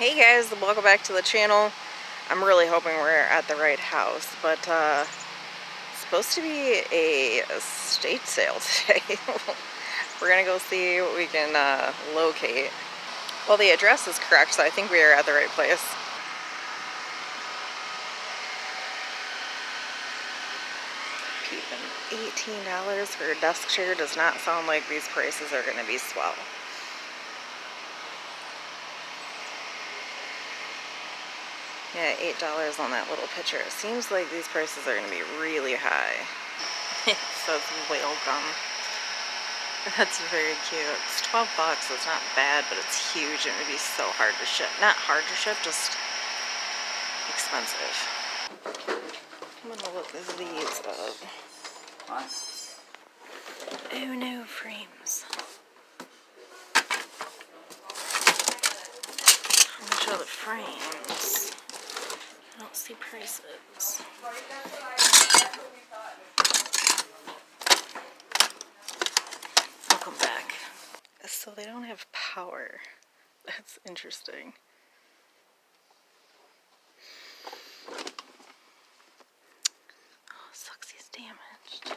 Hey guys, welcome back to the channel. I'm really hoping we're at the right house, but it's supposed to be a estate sale today. We're gonna go see what we can locate. Well, the address is correct, so I think we are at the right place. Peeping, $18 for a desk chair does not sound like these prices are gonna be swell. Yeah, $8 on that little picture. It seems like these prices are gonna be really high. It says whale gum. That's very cute. It's 12 bucks. It's not bad, but it's huge and it would be so hard to ship. Not hard to ship, just expensive. I'm gonna look these up. What? Oh no, frames. How much are the frames? I don't see prices. I'll come back. So they don't have power. That's interesting. Oh, sucks he's damaged.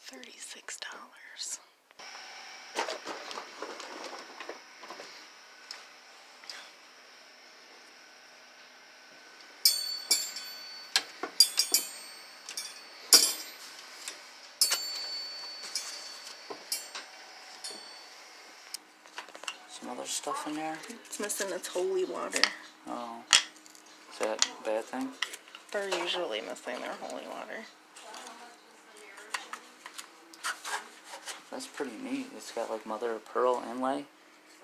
$36. Some other stuff in there? It's missing its holy water. Oh. Is that a bad thing? They're usually missing their holy water. That's pretty neat. It's got like mother of pearl inlay.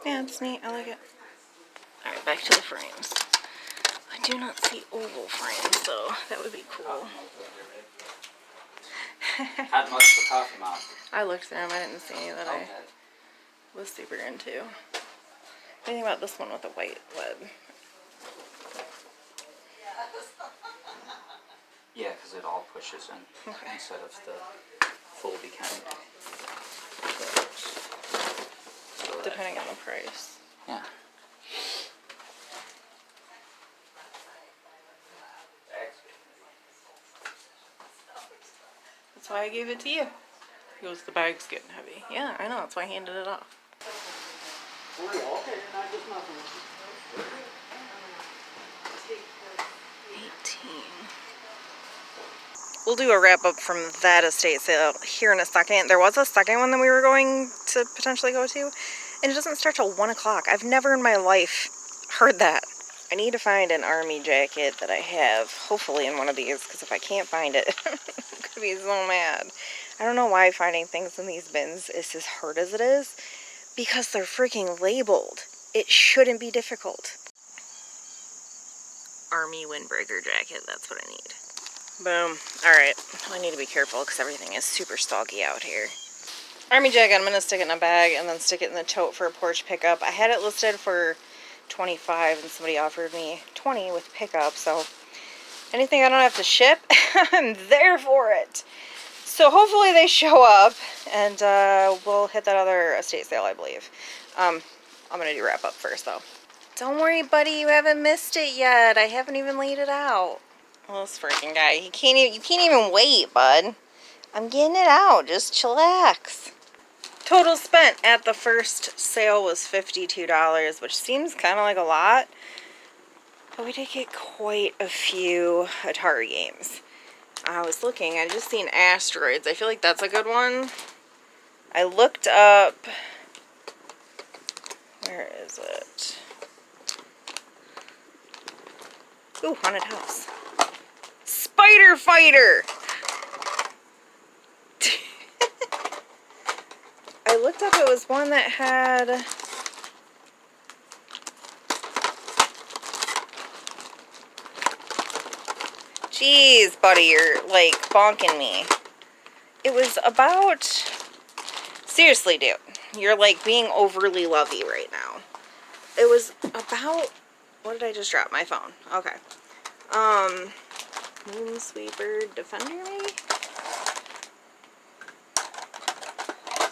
Yeah, it's neat. I like it. Alright, back to the frames. I do not see oval frames, so that would be cool. Had much for coffee mom. I looked through them. I didn't see any that I was super into. What do you think about this one with the white lid? Yeah, because it all pushes in instead of the foldy kind. So Depending on the price. Yeah. That's why I gave it to you. He goes, the bag's getting heavy. Yeah, I know. That's why I handed it off. 18. We'll do a wrap up from that estate sale here in a second. There was a second one that we were going to potentially go to, and it doesn't start till 1 o'clock. I've never in my life heard that. I need to find an army jacket that I have, hopefully in one of these, because if I can't find it, I'm going to be so mad. I don't know why finding things in these bins is as hard as it is, because they're freaking labeled. It shouldn't be difficult. Army windbreaker jacket, that's what I need. Boom. Alright, I need to be careful because everything is super soggy out here. Army jacket, I'm going to stick it in a bag and then stick it in the tote for a porch pickup. I had it listed for $25 and somebody offered me $20 with pickup, so anything I don't have to ship, I'm there for it. So hopefully they show up and we'll hit that other estate sale, I believe. I'm going to do wrap up first though. Don't worry, buddy, you haven't missed it yet. I haven't even laid it out. Well, this freaking guy, you can't even wait, bud. I'm getting it out. Just chillax. Total spent at the first sale was $52, which seems kind of like a lot. But we did get quite a few Atari games. I was looking, I just seen Asteroids. I feel like that's a good one. I looked up, where is it? Ooh, Haunted House. Spider Fighter! I looked up, it was one that had Jeez, buddy, you're like bonking me. It was about... Seriously, dude. You're like being overly lovey right now. It was about... What did I just drop? My phone. Okay. Moonsweeper Defender, maybe?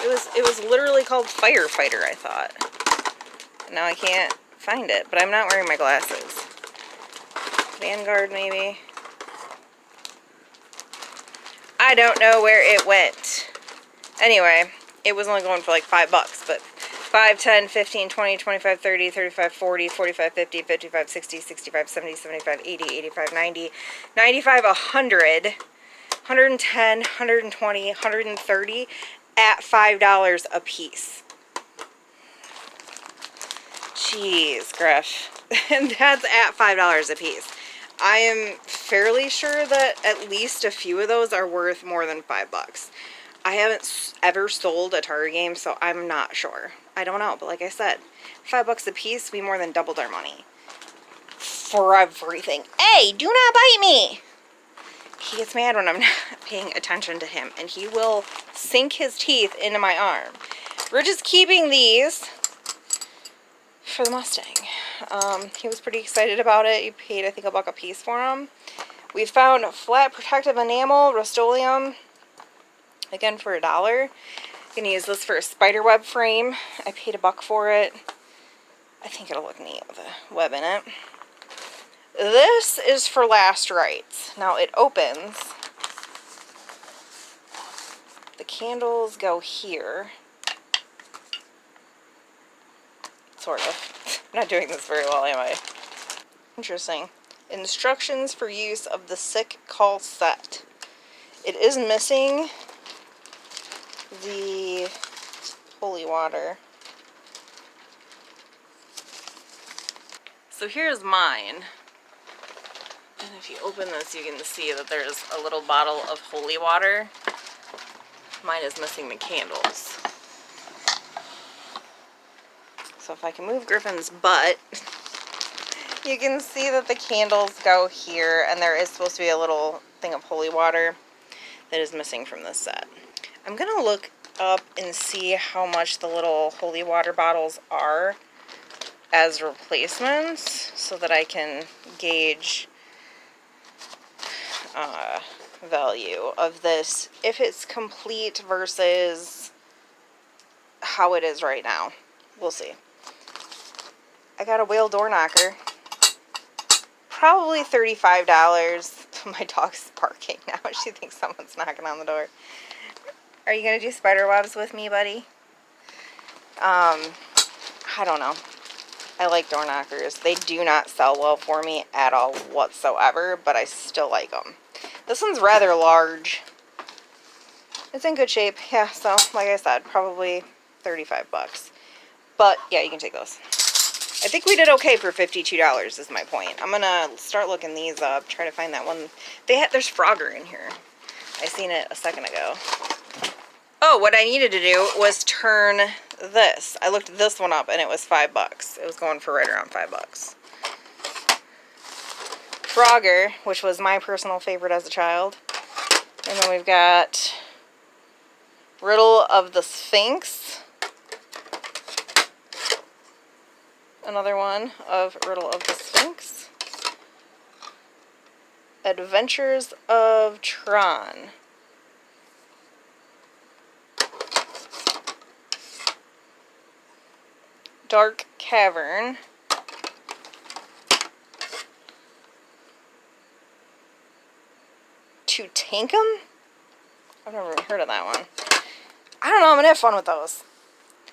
It was literally called Firefighter, I thought. Now I can't find it, but I'm not wearing my glasses. Vanguard, maybe? I don't know where it went. Anyway, it was only going for like $5, but 5, 10, 15, 20, 25, 30, 35, 40, 45, 50, 55, 60, 65, 70, 75, 80, 85, 90, 95, 100, 110, 120, 130 at $5 a piece. Jeez, Griff. And that's at $5 a piece. I am fairly sure that at least a few of those are worth more than $5. I haven't ever sold a Target game, so I'm not sure. I don't know, but like I said, $5 a piece, we more than doubled our money. For everything. Hey, do not bite me! He gets mad when I'm not paying attention to him, and he will sink his teeth into my arm. We're just keeping these for the Mustang. He was pretty excited about it. He paid, I think, $1 a piece for them. We found flat protective enamel, Rust-Oleum, again for $1. I'm gonna use this for a spider web frame. I paid $1 for it. I think it'll look neat with a web in it. This is for last rites. Now it opens. The candles go here. Sort of. I'm not doing this very well, am I? Interesting. Instructions for use of the sick call set. It is missing the holy water. So here's mine. And if you open this, you can see that there's a little bottle of holy water. Mine is missing the candles. So if I can move Griffin's butt, you can see that the candles go here, and there is supposed to be a little thing of holy water that is missing from this set. I'm gonna look up and see how much the little holy water bottles are as replacements so that I can gauge value of this, if it's complete versus how it is right now. We'll see. I got a whale door knocker. Probably $35. My dog's barking now. She thinks someone's knocking on the door. Are you going to do spider webs with me, buddy? I don't know. I like door knockers. They do not sell well for me at all whatsoever, but I still like them. This one's rather large. It's in good shape. Yeah, so like I said, probably $35. But yeah, you can take those. I think we did okay for $52 is my point. I'm gonna start looking these up, try to find that one. There's Frogger in here. I seen it a second ago. Oh, what I needed to do was turn this. I looked this one up and it was $5. It was going for right around $5. Frogger, which was my personal favorite as a child. And then we've got Riddle of the Sphinx. Another one of Riddle of the Sphinx. Adventures of Tron. Dark Cavern. To Tankum? I've never even heard of that one. I don't know, I'm gonna have fun with those.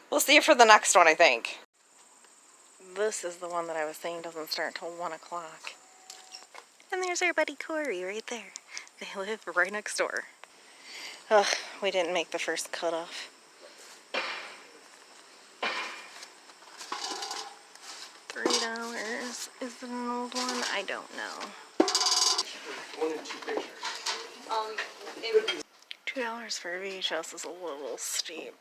We'll see you for the next one, I think. This is the one that I was saying doesn't start until 1 o'clock. And there's our buddy Corey right there. They live right next door. Ugh, we didn't make the first cutoff. $3. Is it an old one? I don't know. 1 and 2 pictures. $2 for a VHS is a little steep.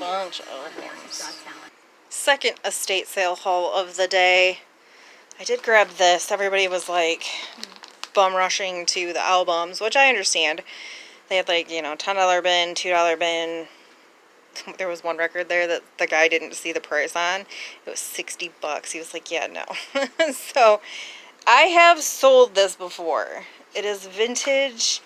bunch of albums. Second estate sale haul of the day. I did grab this. Everybody was like bum rushing to the albums, which I understand. They had like, you know, $10 bin, $2 bin. There was one record there that the guy didn't see the price on. It was $60. He was like, yeah, no. So I have sold this before. It is vintage.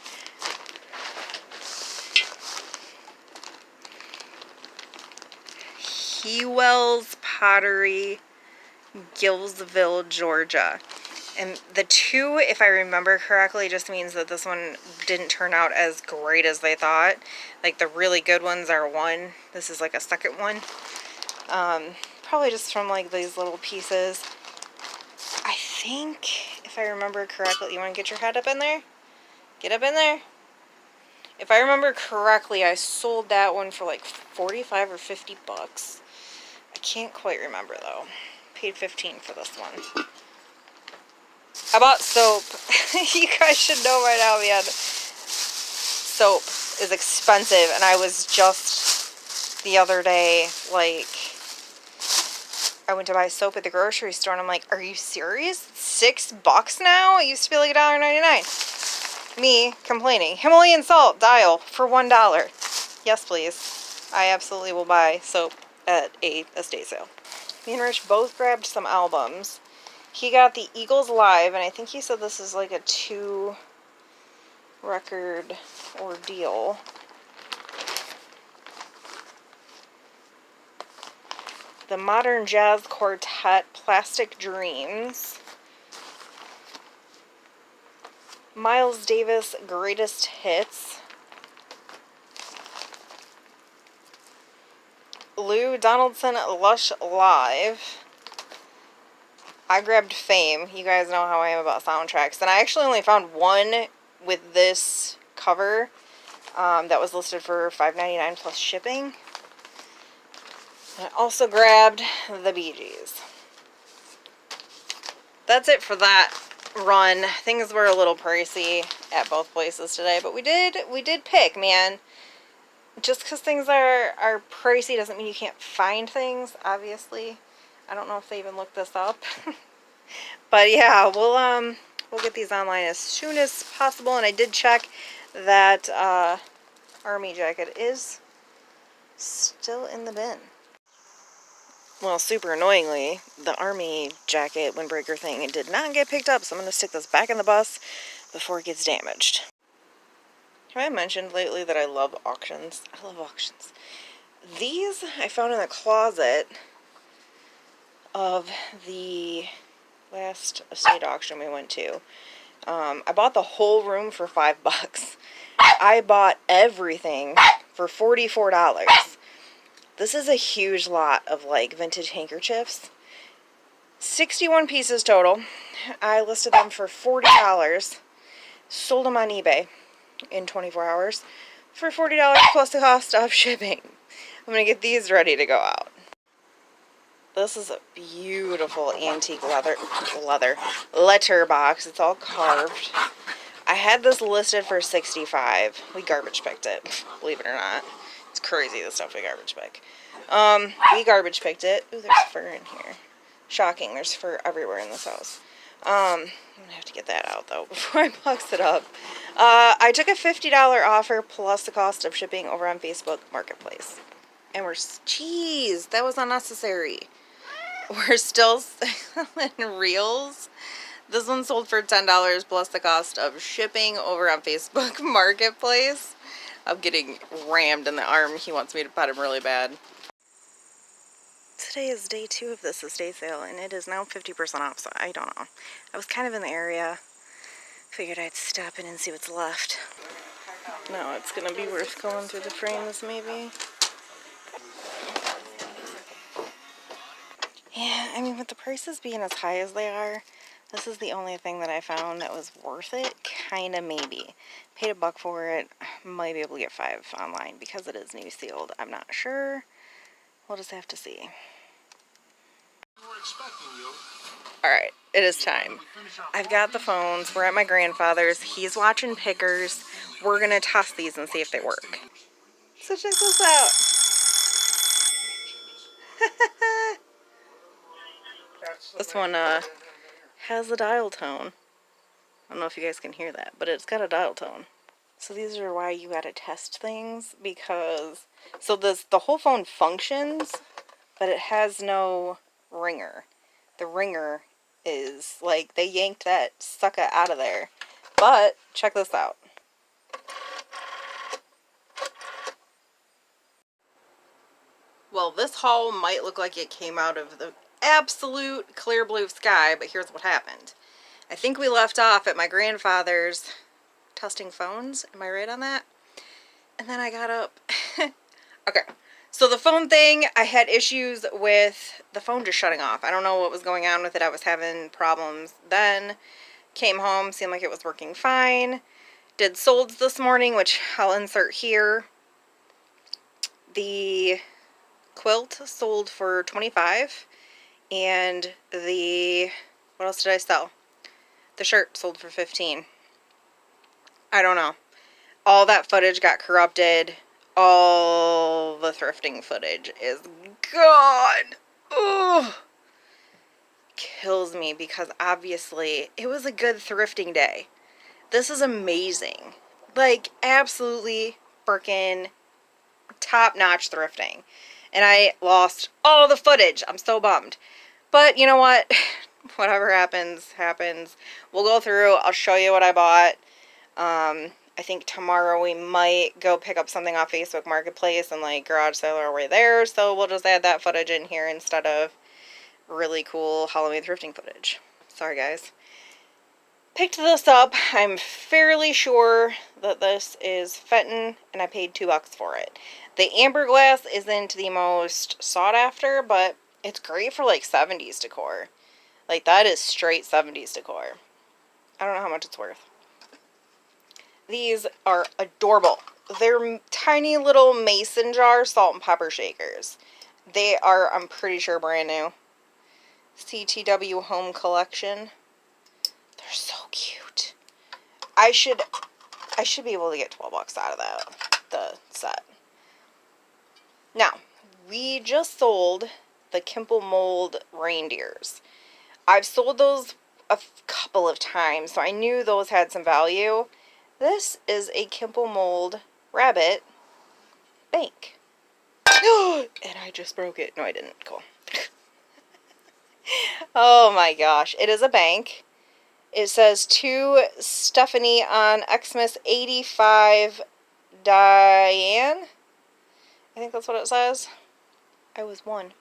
Hewell's Pottery, Gillsville, Georgia. And the 2, if I remember correctly, just means that this one didn't turn out as great as they thought. Like the really good ones are 1. This is like a second one. Probably just from like these little pieces. I think, if I remember correctly, you want to get your head up in there? Get up in there. If I remember correctly, I sold that one for like 45 or 50 bucks. I can't quite remember though. Paid 15 for this one. I bought soap. You guys should know by now, man. Soap is expensive, and I was just the other day, like, I went to buy soap at the grocery store, and I'm like, are you serious? $6 now? It used to be like $1.99. Me complaining. Himalayan salt, dial for $1. Yes, please. I absolutely will buy soap at a estate sale. Me and Rich both grabbed some albums. He got the Eagles Live, and I think he said this is like a 2-record ordeal. The Modern Jazz Quartet, Plastic Dreams. Miles Davis, Greatest Hits. Lou Donaldson, Lush Live. I grabbed Fame. You guys know how I am about soundtracks. And I actually only found one with this cover that was listed for $5.99 plus shipping. And I also grabbed the Bee Gees. That's it for that run. Things were a little pricey at both places today, but we did pick, man. Just because things are pricey doesn't mean you can't find things, obviously. I don't know if they even looked this up. But yeah, we'll get these online as soon as possible. And I did check that army jacket is still in the bin. Well, super annoyingly, the army jacket windbreaker thing, it did not get picked up, so I'm going to stick this back in the bus before it gets damaged. Have I mentioned lately that I love auctions? I love auctions. These I found in the closet of the last estate auction we went to. I bought the whole room for $5. I bought everything for $44. This is a huge lot of like vintage handkerchiefs. 61 pieces total. I listed them for $40. Sold them on eBay in 24 hours for $40 plus the cost of shipping. I'm going to get these ready to go out. This is a beautiful antique letter box. It's all carved. I had this listed for $65. We garbage picked it, believe it or not. It's crazy the stuff we garbage pick. We garbage picked it. Ooh, there's fur in here. Shocking, there's fur everywhere in this house. I'm gonna have to get that out though before I box it up. I took a $50 offer plus the cost of shipping over on Facebook Marketplace. And jeez, that was unnecessary. We're still selling reels. This one sold for $10 plus the cost of shipping over on Facebook Marketplace. I'm getting rammed in the arm. He wants me to pet him really bad. Today is day 2 of this estate sale, and it is now 50% off, so I don't know. I was kind of in the area. Figured I'd stop in and see what's left. No, it's going to be worth going through the frames, maybe. Yeah, I mean, with the prices being as high as they are, this is the only thing that I found that was worth it. Kinda, maybe. Paid $1 for it. Might be able to get 5 online because it is new sealed. I'm not sure. We'll just have to see. Alright, it is time. I've got the phones. We're at my grandfather's. He's watching Pickers. We're gonna toss these and see if they work. So check this out. This one has a dial tone. I don't know if you guys can hear that, but it's got a dial tone. So these are why you gotta test things, because the whole phone functions, but it has no ringer. The ringer is like they yanked that sucker out of there. But check this out. Well, this haul might look like it came out of the absolute clear blue sky, but here's what happened. I think we left off at my grandfather's testing phones. Am I right on that? And then I got up. Okay. So the phone thing, I had issues with the phone just shutting off. I don't know what was going on with it. I was having problems then. Came home, seemed like it was working fine. Did solds this morning, which I'll insert here. The quilt sold for $25. And the, what else did I sell? The shirt sold for $15. I don't know. All that footage got corrupted. All the thrifting footage is gone. Ugh. Kills me because obviously it was a good thrifting day. This is amazing. Like, absolutely freaking top-notch thrifting. And I lost all the footage. I'm so bummed. But you know what? Whatever happens, happens. We'll go through. I'll show you what I bought. I think tomorrow we might go pick up something off Facebook Marketplace and like garage sale our way there. So we'll just add that footage in here instead of really cool Halloween thrifting footage. Sorry guys. Picked this up. I'm fairly sure that this is Fenton and I paid $2 for it. The amber glass isn't the most sought after, but it's great for like 70s decor. Like that is straight 70s decor. I don't know how much it's worth. These are adorable. They're tiny little mason jar salt and pepper shakers. They are, I'm pretty sure, brand new. CTW Home Collection. They're so cute. I should be able to get $12 out of that, the set. Now, we just sold the Kimple Mold reindeers. I've sold those a couple of times, so I knew those had some value. This is a Kimple Mold rabbit bank. And I just broke it. No, I didn't. Cool. Oh my gosh. It is a bank. It says to Stephanie on Xmas 85 Diane. I think that's what it says. I was 1.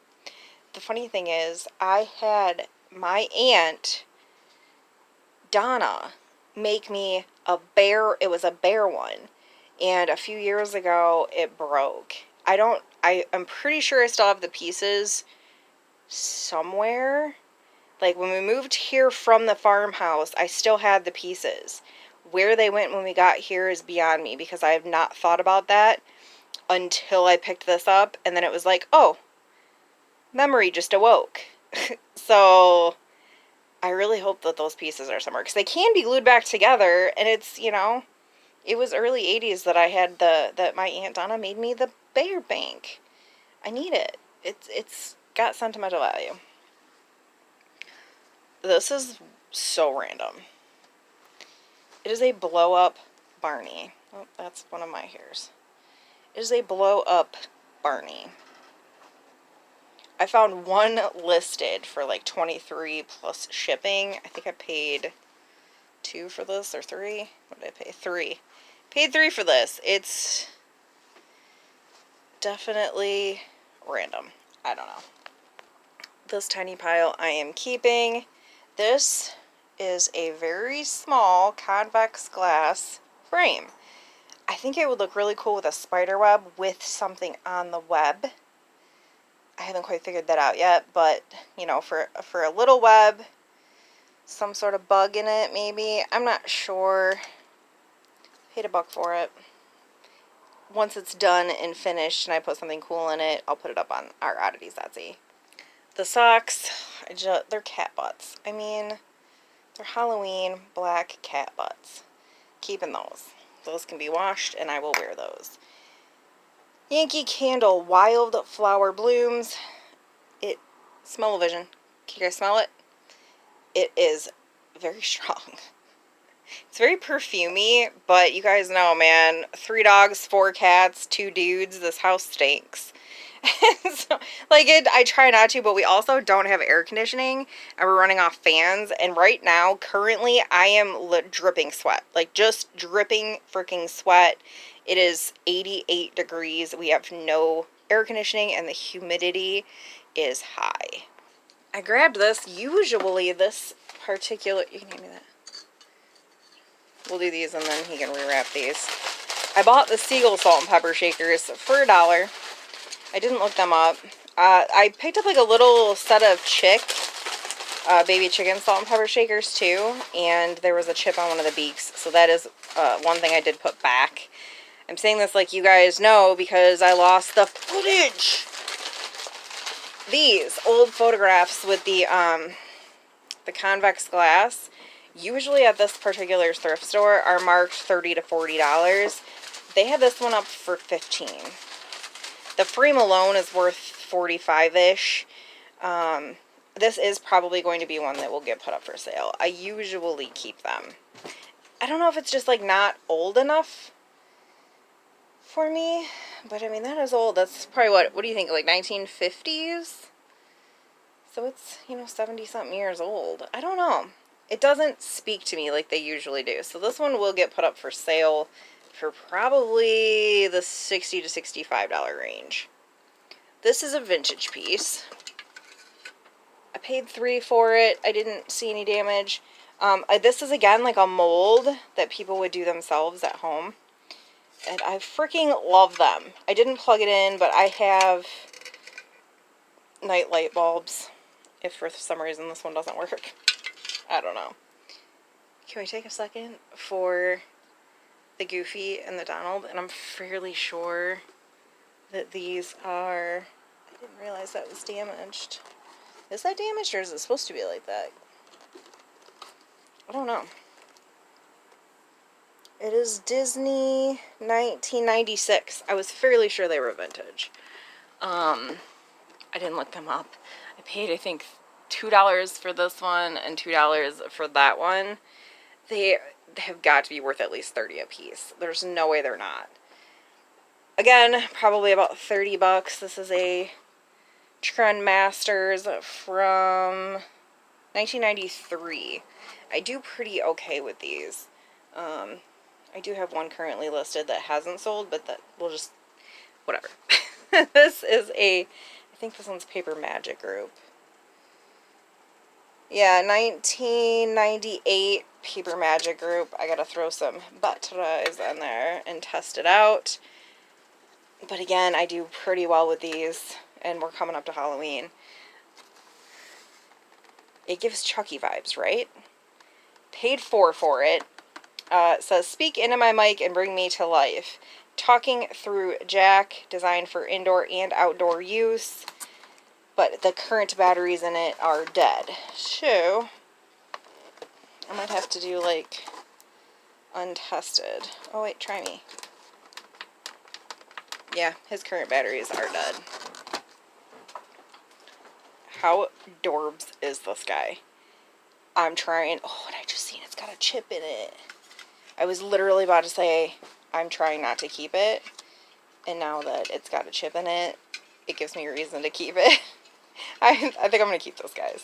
The funny thing is, I had my aunt, Donna, make me a bear. It was a bear one. And a few years ago, it broke. I'm pretty sure I still have the pieces somewhere. Like, when we moved here from the farmhouse, I still had the pieces. Where they went when we got here is beyond me, because I have not thought about that until I picked this up. And then it was like, oh, memory just awoke. So I really hope that those pieces are somewhere, because they can be glued back together. And it's, you know, it was early 80s that I had that my Aunt Donna made me the bear bank. I need it. It's got sentimental value. This is so random. It is a blow-up Barney. Oh, that's one of my hairs. It is a blow-up Barney. I found one listed for like $23 plus shipping. I think I paid $2 for this, or $3. What did I pay? $3. Paid $3 for this. It's definitely random. I don't know. This tiny pile I am keeping. This is a very small convex glass frame. I think it would look really cool with a spider web with something on the web. I haven't quite figured that out yet, but, you know, for a little web, some sort of bug in it, maybe. I'm not sure. Paid $1 for it. Once it's done and finished and I put something cool in it, I'll put it up on our oddities Etsy. The socks, they're cat butts. I mean, they're Halloween black cat butts. Keeping those. Those can be washed and I will wear those. Yankee Candle Wildflower Blooms. Smell-o-vision. Can you guys smell it? it is very strong. It's very perfumey, but you guys know, man, 3 dogs, 4 cats, 2 dudes, this house stinks. So, like, I try not to, but we also don't have air conditioning, and we're running off fans, and right now, currently, I am dripping sweat. Like, just dripping freaking sweat. It is 88 degrees. We have no air conditioning, and the humidity is high. I grabbed this. Usually, this particular... You can hand me that. We'll do these, and then he can rewrap these. I bought the Seagull salt and pepper shakers for $1. I didn't look them up. I picked up like a little set of baby chicken salt and pepper shakers too, and there was a chip on one of the beaks, so that is one thing I did put back. I'm saying this like you guys know because I lost the footage. These old photographs with the convex glass, usually at this particular thrift store, are marked $30 to $40. They had this one up for $15. The frame alone is worth $45-ish. This is probably going to be one that will get put up for sale. I usually keep them. I don't know if it's just like not old enough for me, but I mean, that is old. That's probably what do you think, like 1950s? So it's, 70 something years old. I don't know. It doesn't speak to me like they usually do. So this one will get put up for sale for probably the $60 to $65 range. This is a vintage piece. I paid $3 for it. I didn't see any damage. This is again like a mold that people would do themselves at home. And I freaking love them. I didn't plug it in, but I have night light bulbs. If for some reason this one doesn't work. I don't know. Can we take a second for the Goofy and the Donald? And I'm fairly sure that these are... I didn't realize that was damaged. Is that damaged, or is it supposed to be like that? I don't know. It is Disney 1996. I was fairly sure they were vintage. I didn't look them up. I paid, I think, $2 for this one and $2 for that one. They have got to be worth at least $30 a piece. There's no way they're not. Again, probably about $30. This is a Trend Masters from 1993. I do pretty okay with these. I do have one currently listed that hasn't sold, but that will just, whatever. This is I think this one's Paper Magic Group. Yeah, 1998 Paper Magic Group. I gotta throw some batteries in there and test it out. But again, I do pretty well with these, and we're coming up to Halloween. It gives Chucky vibes, right? Paid $4 for it. It says, speak into my mic and bring me to life. Talking through jack, designed for indoor and outdoor use. But the current batteries in it are dead. So, I might have to do, like, untested. Oh, wait, try me. Yeah, his current batteries are dead. How adorbs is this guy? I'm trying... Oh, what I just seen? It's got a chip in it. I was literally about to say, I'm trying not to keep it. And now that it's got a chip in it, it gives me a reason to keep it. I think I'm going to keep those guys.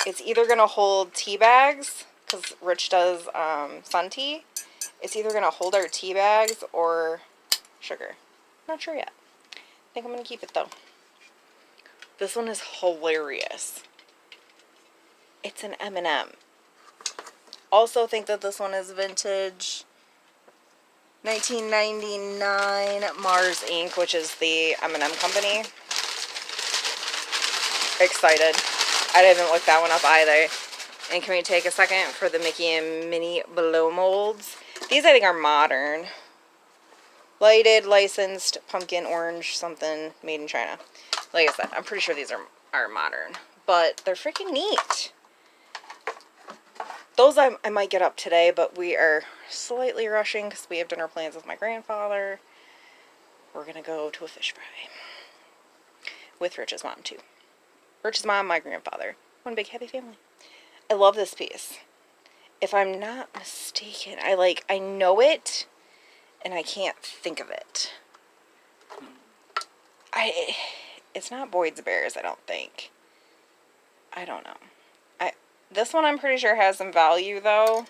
It's either going to hold tea bags, because Rich does sun tea. It's either going to hold our tea bags or sugar. Not sure yet. I think I'm going to keep it, though. This one is hilarious. It's an M&M. Also think that this one is vintage. 1999 Mars Inc., which is the M&M company. Excited. I didn't look that one up either. And can we take a second for the Mickey and Minnie blow molds? These I think are modern. Lighted, licensed, pumpkin, orange, something, made in China. Like I said, I'm pretty sure these are modern. But they're freaking neat. Those I might get up today, but we are slightly rushing because we have dinner plans with my grandfather. We're going to go to a fish fry. With Rich's mom, too. Rich's mom, my grandfather. One big happy family. I love this piece. If I'm not mistaken, I know it, and I can't think of it. It's not Boyd's Bears, I don't think. I don't know. This one I'm pretty sure has some value, though.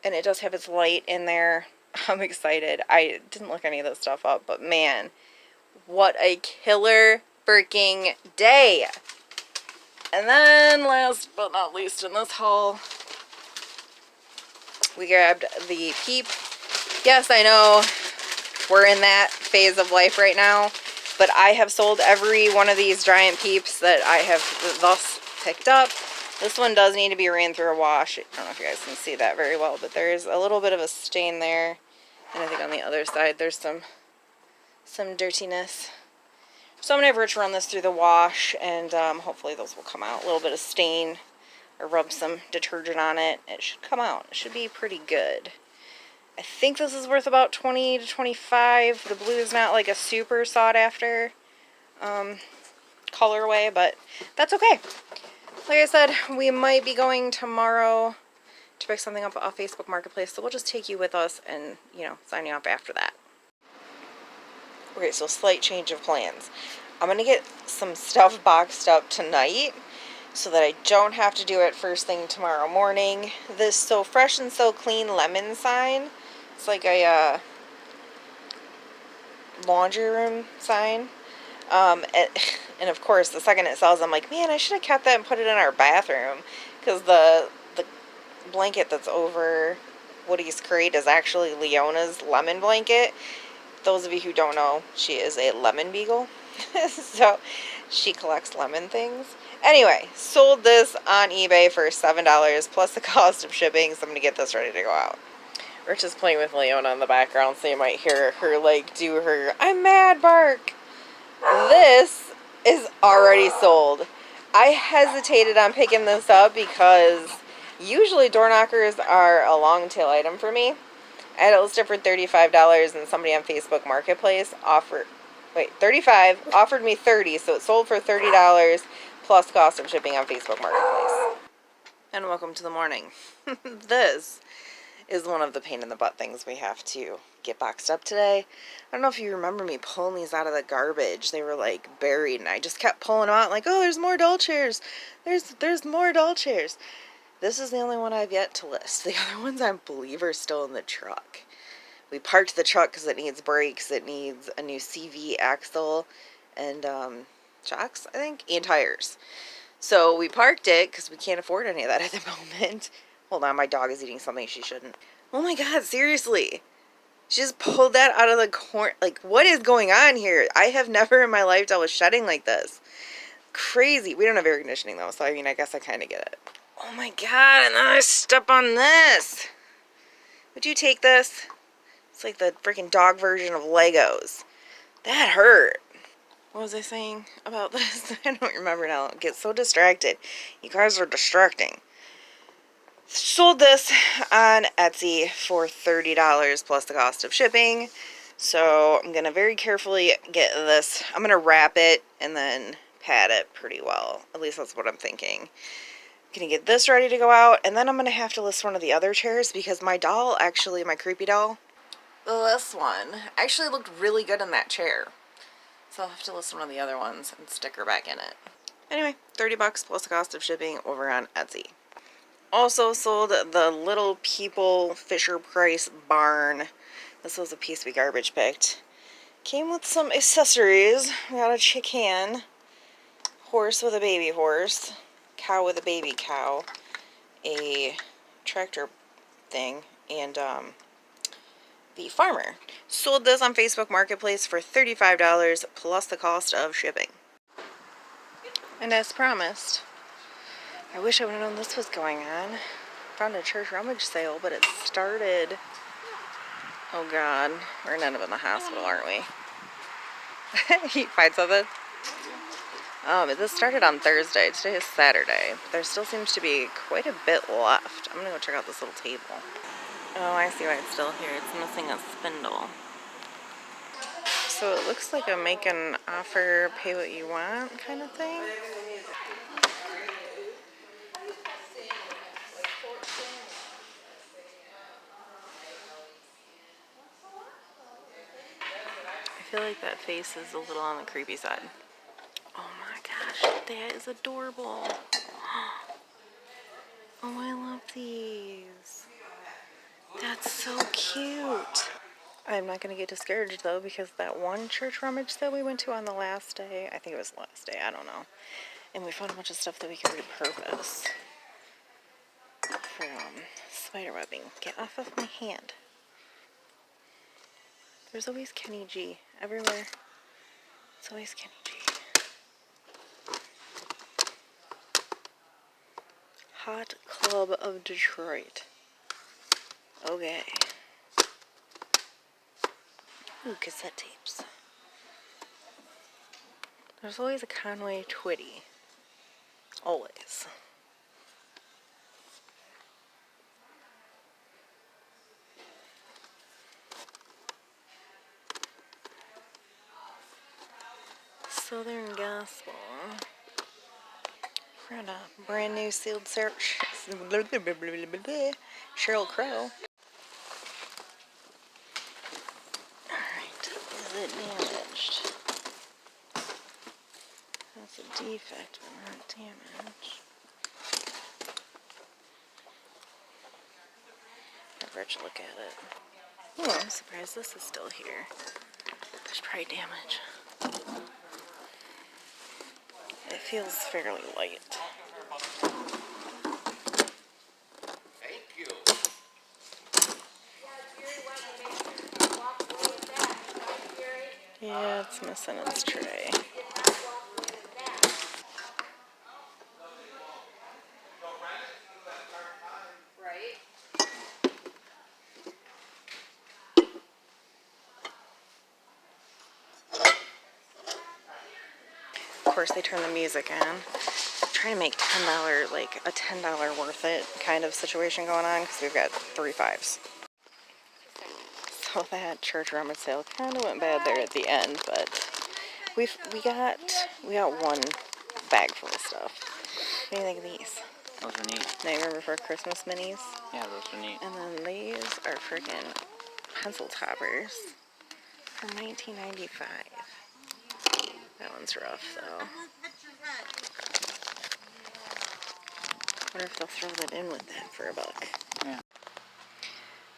And it does have its light in there. I'm excited. I didn't look any of this stuff up, but man, what a killer freaking day. And then last but not least in this haul, we grabbed the Peep. Yes, I know we're in that phase of life right now, but I have sold every one of these giant Peeps that I have thus picked up. This one does need to be ran through a wash. I don't know if you guys can see that very well, but there's a little bit of a stain there. And I think on the other side there's some dirtiness. So I'm going to run this through the wash, and hopefully those will come out. A little bit of stain, or rub some detergent on it. It should come out. It should be pretty good. I think this is worth about 20 to 25. The blue is not like a super sought after colorway, but that's okay. Like I said, we might be going tomorrow to pick something up off Facebook Marketplace, so we'll just take you with us and, you know, sign you up after that. Okay, so slight change of plans. I'm going to get some stuff boxed up tonight so that I don't have to do it first thing tomorrow morning. This So Fresh and So Clean lemon sign, it's like a laundry room sign. And of course, the second it sells, I'm like, man, I should have kept that and put it in our bathroom, because the blanket that's over Woody's crate is actually Leona's lemon blanket. Those of you who don't know, she is a lemon beagle. So she collects lemon things. Anyway, sold this on eBay for $7 plus the cost of shipping, so I'm going to get this ready to go out. Rich is playing with Leona in the background, so you might hear her like do her I'm mad bark. This is already sold. I hesitated on picking this up because usually door knockers are a long tail item for me. I had it listed for $35, and somebody on Facebook Marketplace offered me $30, so it sold for $30 plus cost of shipping on Facebook Marketplace. And welcome to the morning. This is one of the pain in the butt things we have to get boxed up today. I don't know if you remember me pulling these out of the garbage. They were like buried, and I just kept pulling them out like, oh, there's more doll chairs. There's more doll chairs. This is the only one I've yet to list. The other ones I believe are still in the truck. We parked the truck because it needs brakes, it needs a new CV axle, and shocks, I think, and tires. So we parked it because we can't afford any of that at the moment. Hold on, my dog is eating something she shouldn't. Oh my god, seriously. She just pulled that out of the corner. Like, what is going on here? I have never in my life dealt with shedding like this. Crazy. We don't have air conditioning though, so I mean, I guess I kind of get it. Oh my god, and then I step on this. Would you take this? It's like the freaking dog version of Legos. That hurt. What was I saying about this? I don't remember now. I get so distracted. You guys are distracting. Sold this on Etsy for $30 plus the cost of shipping. So I'm going to very carefully get this. I'm going to wrap it and then pad it pretty well. At least that's what I'm thinking. I'm going to get this ready to go out, and then I'm going to have to list one of the other chairs because my doll, actually, my creepy doll, this one actually looked really good in that chair. So I'll have to list one of the other ones and stick her back in it. Anyway, $30 plus the cost of shipping over on Etsy. Also sold the Little People Fisher Price barn. This was a piece we garbage picked. Came with some accessories. We got a chicken, horse with a baby horse, cow with a baby cow, a tractor thing, and the farmer. Sold this on Facebook Marketplace for $35 plus the cost of shipping. And as promised, I wish I would have known this was going on. Found a church rummage sale, but it started... Oh god, we're gonna end up in the hospital, aren't we? You find something? This started on Thursday. Today is Saturday. There still seems to be quite a bit left. I'm gonna go check out this little table. Oh, I see why it's still here. It's missing a spindle. So it looks like a make an offer, pay what you want kind of thing. feel like that face is a little on the creepy side. Oh my gosh, that is adorable. Oh, I love these. That's so cute. I'm not going to get discouraged though, because that one church rummage that we went to on the last day, I think it was the last day, I don't know. And we found a bunch of stuff that we could repurpose from spider webbing. Get off of my hand. There's always Kenny G everywhere. It's always Kenny G. Hot Club of Detroit. Okay. Ooh, cassette tapes. There's always a Conway Twitty. Always. Southern Gospel. We're on a brand new sealed search. Sheryl Crow. Alright, is it damaged? That's a defect, but not damage. Have Rich look at it. Oh, I'm surprised this is still here. There's probably damage. It feels fairly light. Thank you. Yeah, it's missing its tray. Of course, they turn the music on. I'm trying to make $10, like a $10 worth it kind of situation going on, because we've got 3 5s. So that church rummage sale kind of went bad there at the end, but we got one bag full of stuff. What do you think of these? Those are neat. Nightmare Before Christmas minis. Yeah, those are neat. And then these are freaking pencil toppers from 1995. That one's rough though. Wonder if they'll throw that in with that for $1. Yeah.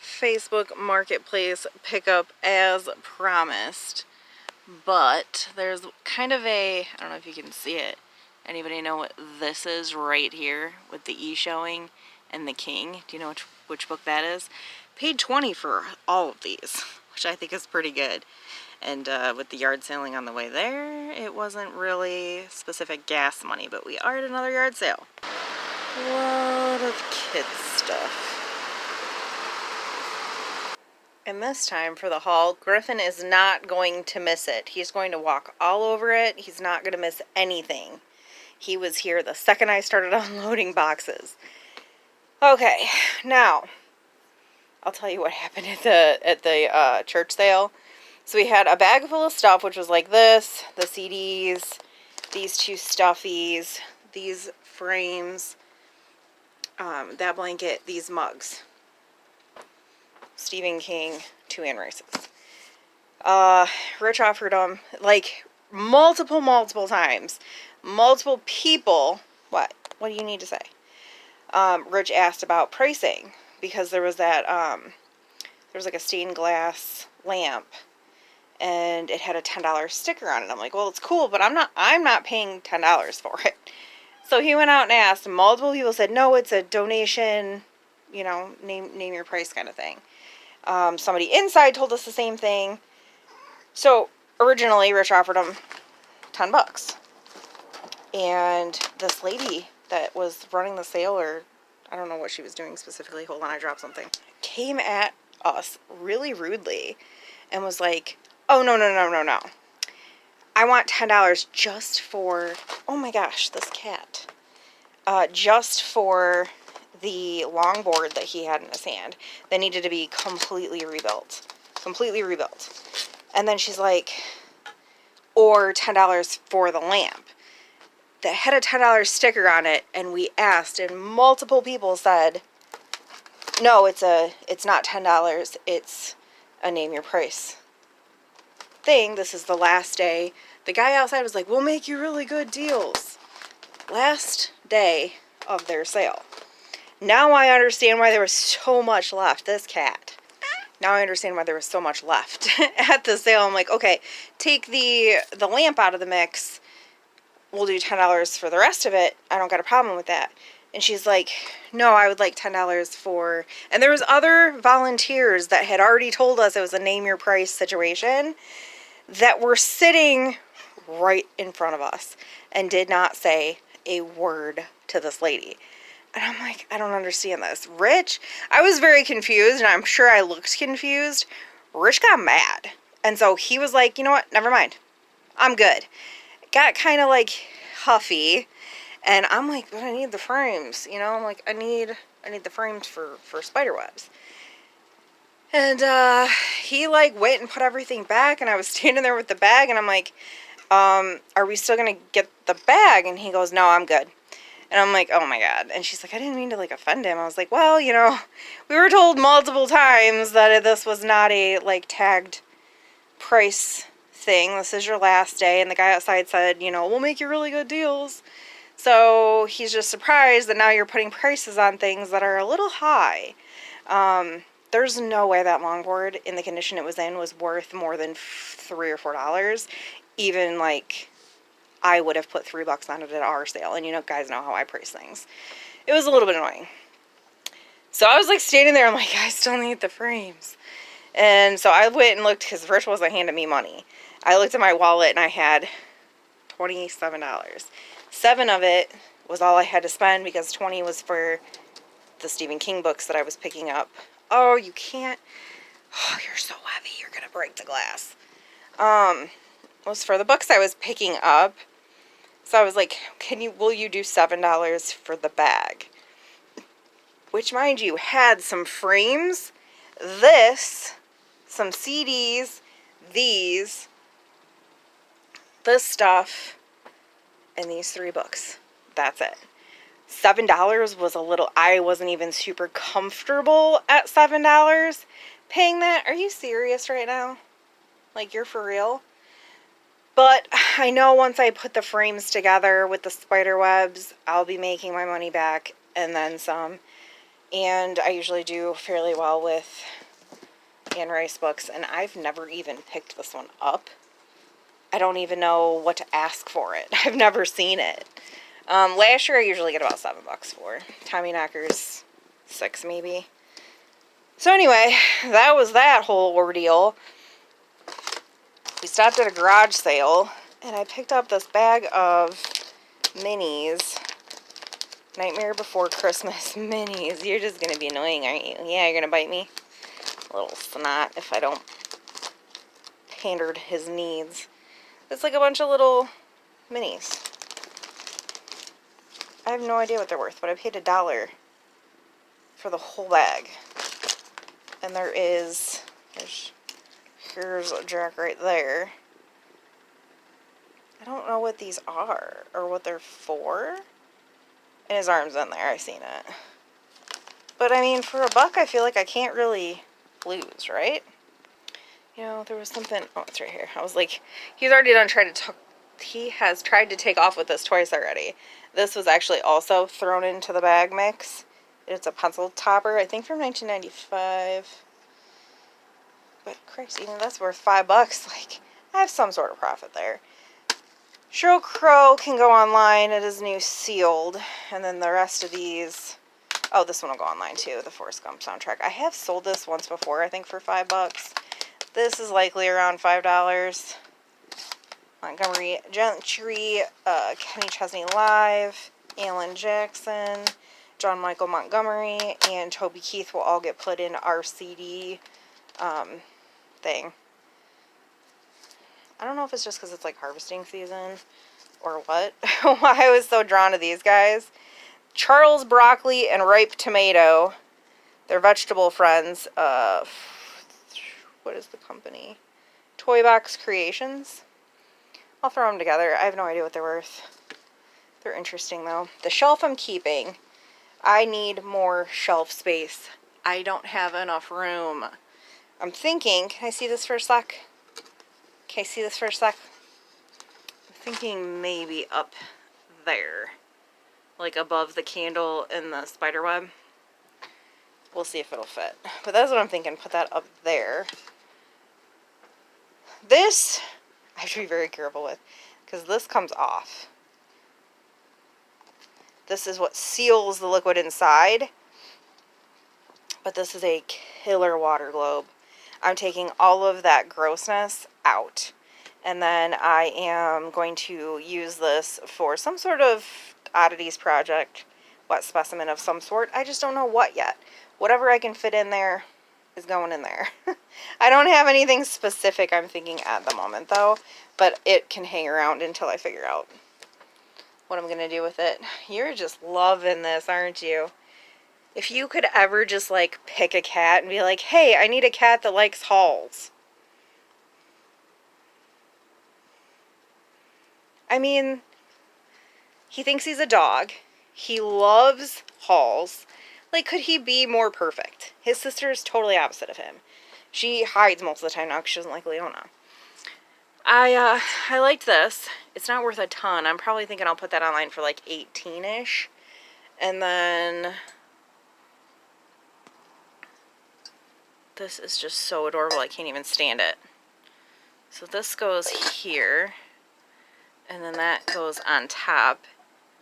Facebook Marketplace pickup as promised, but there's kind of a, I don't know if you can see it. Anybody know what this is right here with the E showing and the king? Do you know which book that is? Paid $20 for all of these, which I think is pretty good. And with the yard sailing on the way there, it wasn't really specific gas money, but we are at another yard sale. A lot of kids stuff. And this time for the haul, Griffin is not going to miss it. He's going to walk all over it. He's not going to miss anything. He was here the second I started unloading boxes. Okay, now I'll tell you what happened at the church sale. So we had a bag full of stuff, which was like this, the CDs, these 2 stuffies, these frames, that blanket, these mugs. Stephen King 2 Anne Rice's. Rich offered them like multiple times. Multiple people. What do you need to say? Rich asked about pricing because there was that there was like a stained glass lamp and it had a $10 sticker on it. I'm like, well, it's cool, but I'm not paying $10 for it. So he went out and asked. Multiple people said, no, it's a donation, you know, name your price kind of thing. Somebody inside told us the same thing. So originally Rich offered him $10. And this lady that was running the sale, or I don't know what she was doing specifically, hold on, I dropped something, came at us really rudely and was like, oh, no. I want $10 just for, oh my gosh, this cat. Just for the longboard that he had in his hand that needed to be completely rebuilt. And then she's like, or $10 for the lamp that had a $10 sticker on it, and we asked, and multiple people said, no, it's not $10, it's a name your price thing. This is the last day. The guy outside was like, we'll make you really good deals. Last day of their sale. Now I understand why there was so much left. This cat. Now I understand why there was so much left at the sale. I'm like, okay, take the lamp out of the mix. We'll do $10 for the rest of it. I don't got a problem with that. And she's like, no, I would like $10 for... And there was other volunteers that had already told us it was a name your price situation that were sitting right in front of us and did not say a word to this lady. And I'm like, I don't understand this. Rich, I was very confused, and I'm sure I looked confused. Rich got mad. And so he was like, you know what? Never mind. I'm good. Got kind of like huffy. And I'm like, but I need the frames. You know, I'm like, I need the frames for spider webs. And he like went and put everything back, and I was standing there with the bag, and I'm like, are we still going to get the bag? And he goes, no, I'm good. And I'm like, oh my God. And she's like, I didn't mean to like offend him. I was like, well, you know, we were told multiple times that this was not a like tagged price thing. This is your last day. And the guy outside said, you know, we'll make you really good deals. So he's just surprised that now you're putting prices on things that are a little high. There's no way that longboard in the condition it was in was worth more than $3 or $4. Even like I would have put $3 on it at our sale. And you know, guys know how I price things. It was a little bit annoying. So I was like standing there. I'm like, I still need the frames. And so I went and looked because Rich wasn't handing me money. I looked at my wallet and I had $27. $7 of it was all I had to spend because $20 was for the Stephen King books that I was picking up. Oh, you can't. Oh, you're so heavy. You're going to break the glass. Was for the books I was picking up. So I was like, will you do $7 for the bag? Which, mind you, had some frames, some CDs, this stuff, and these 3 books. That's it. $7 was a little, I wasn't even super comfortable at $7 paying that. Are you serious right now? Like, you're for real? But I know once I put the frames together with the spider webs, I'll be making my money back and then some. And I usually do fairly well with Anne Rice books, and I've never even picked this one up. I don't even know what to ask for it. I've never seen it. Last year I usually get about $7 for. Tommyknockers, $6 maybe. So anyway, that was that whole ordeal. We stopped at a garage sale, and I picked up this bag of minis. Nightmare Before Christmas minis. You're just going to be annoying, aren't you? Yeah, you're going to bite me. A little snot if I don't pander to his needs. It's like a bunch of little minis. I have no idea what they're worth, but I paid $1 for the whole bag. And here's a Jack right there. I don't know what these are or what they're for. And his arm's in there, I seen it. But I mean, for $1, I feel like I can't really lose, right? You know, there was something, oh, it's right here. I was like, he has tried to take off with this twice already. This was actually also thrown into the bag mix. It's a pencil topper, I think from 1995. But Christ, even that's worth $5. Like, I have some sort of profit there. Sheryl Crow can go online. It is new sealed. And then the rest of these... Oh, this one will go online too. The Forrest Gump soundtrack. I have sold this once before, I think, for $5. This is likely around $5. Montgomery Gentry, Kenny Chesney Live, Alan Jackson, John Michael Montgomery, and Toby Keith will all get put in our CD thing. I don't know if it's just because it's like harvesting season or what. Why I was so drawn to these guys. Charles Broccoli and Ripe Tomato. They're vegetable friends. What is the company? Toy Box Creations. I'll throw them together. I have no idea what they're worth. They're interesting though. The shelf I'm keeping. I need more shelf space. I don't have enough room. I'm thinking, can I see this for a sec? Okay, see this for a sec? I'm thinking maybe up there. Like above the candle and the spider web. We'll see if it'll fit. But that's what I'm thinking. Put that up there. This, I have to be very careful with. Because this comes off. This is what seals the liquid inside. But this is a killer water globe. I'm taking all of that grossness out. And then I am going to use this for some sort of oddities project. Wet specimen of some sort. I just don't know what yet. Whatever I can fit in there is going in there. I don't have anything specific I'm thinking at the moment though. But it can hang around until I figure out what I'm going to do with it. You're just loving this, aren't you? If you could ever just like pick a cat and be like, hey, I need a cat that likes HAULS. I mean, he thinks he's a dog. He loves HAULS. Like, could he be more perfect? His sister is totally opposite of him. She hides most of the time now because she doesn't like Leona. I liked this. It's not worth a ton. I'm probably thinking I'll put that online for like 18-ish. And then this is just so adorable. I can't even stand it. So this goes here. And then that goes on top.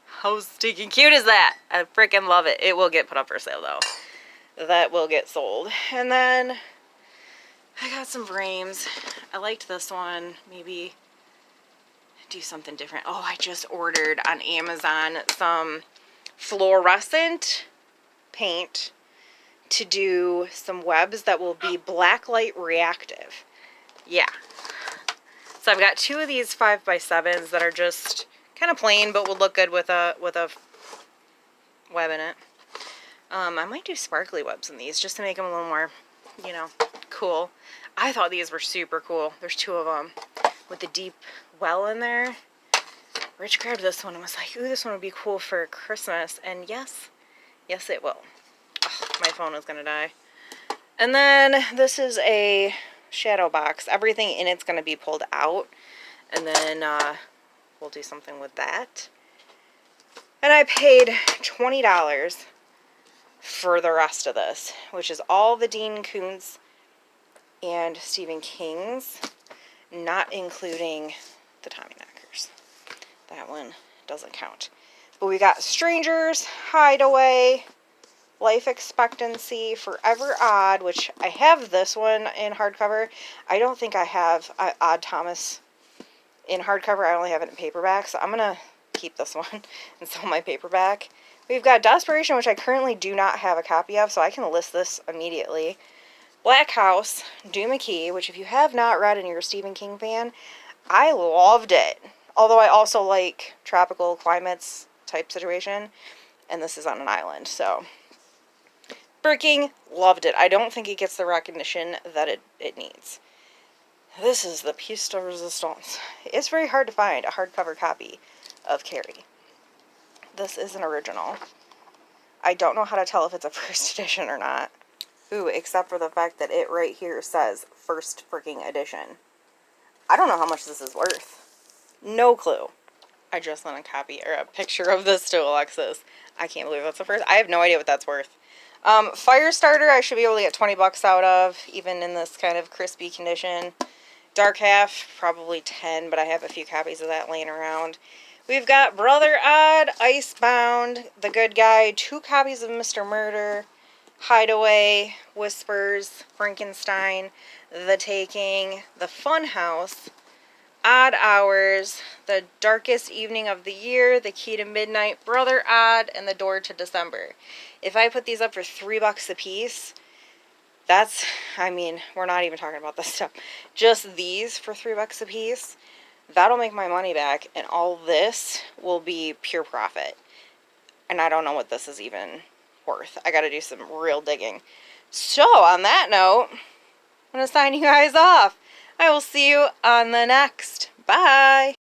How stinking cute is that? I freaking love it. It will get put up for sale though. That will get sold. And then I got some frames. I liked this one. Maybe do something different. Oh, I just ordered on Amazon some fluorescent paint to do some webs that will be blacklight reactive. Yeah. So I've got 2 of these 5x7s that are just kind of plain, but would look good with a web in it. I might do sparkly webs in these just to make them a little more, you know, cool. I thought these were super cool. There's 2 of them with the deep well in there. Rich grabbed this one and was like, ooh, this one would be cool for Christmas. And yes, yes it will. Oh, my phone is going to die. And then this is a shadow box. Everything in it's going to be pulled out. And then we'll do something with that. And I paid $20 for the rest of this, which is all the Dean Koontz and Stephen King's, not including the Tommyknockers. That one doesn't count. But we got Strangers, Hideaway, Life Expectancy, Forever Odd, which I have this one in hardcover. I don't think I have Odd Thomas in hardcover. I only have it in paperback, so I'm going to keep this one and sell my paperback. We've got Desperation, which I currently do not have a copy of, so I can list this immediately. Black House, Doom McKee, which if you have not read and you're a Stephen King fan, I loved it. Although I also like tropical climates type situation, and this is on an island, so freaking loved it. I don't think it gets the recognition that it needs. This is the piece de resistance. It's very hard to find a hardcover copy of Carrie. This is an original. I don't know how to tell if it's a first edition or not. Ooh, except for the fact that it right here says first freaking edition. I don't know how much this is worth. No clue. I just sent a copy or a picture of this to Alexis. I can't believe that's the first. I have no idea what that's worth. Firestarter, I should be able to get 20 bucks out of, even in this kind of crispy condition. Dark Half, probably 10, but I have a few copies of that laying around. We've got Brother Odd, Icebound, The Good Guy, 2 copies of Mr. Murder, Hideaway, Whispers, Frankenstein, The Taking, The Fun House, Odd Hours, The Darkest Evening of the Year, The Key to Midnight, Brother Odd, and The Door to December. If I put these up for $3 a piece, that's, I mean, we're not even talking about this stuff. Just these for $3 a piece, that'll make my money back, and all this will be pure profit. And I don't know what this is even worth. I gotta do some real digging. So, on that note, I'm gonna sign you guys off. I will see you on the next. Bye!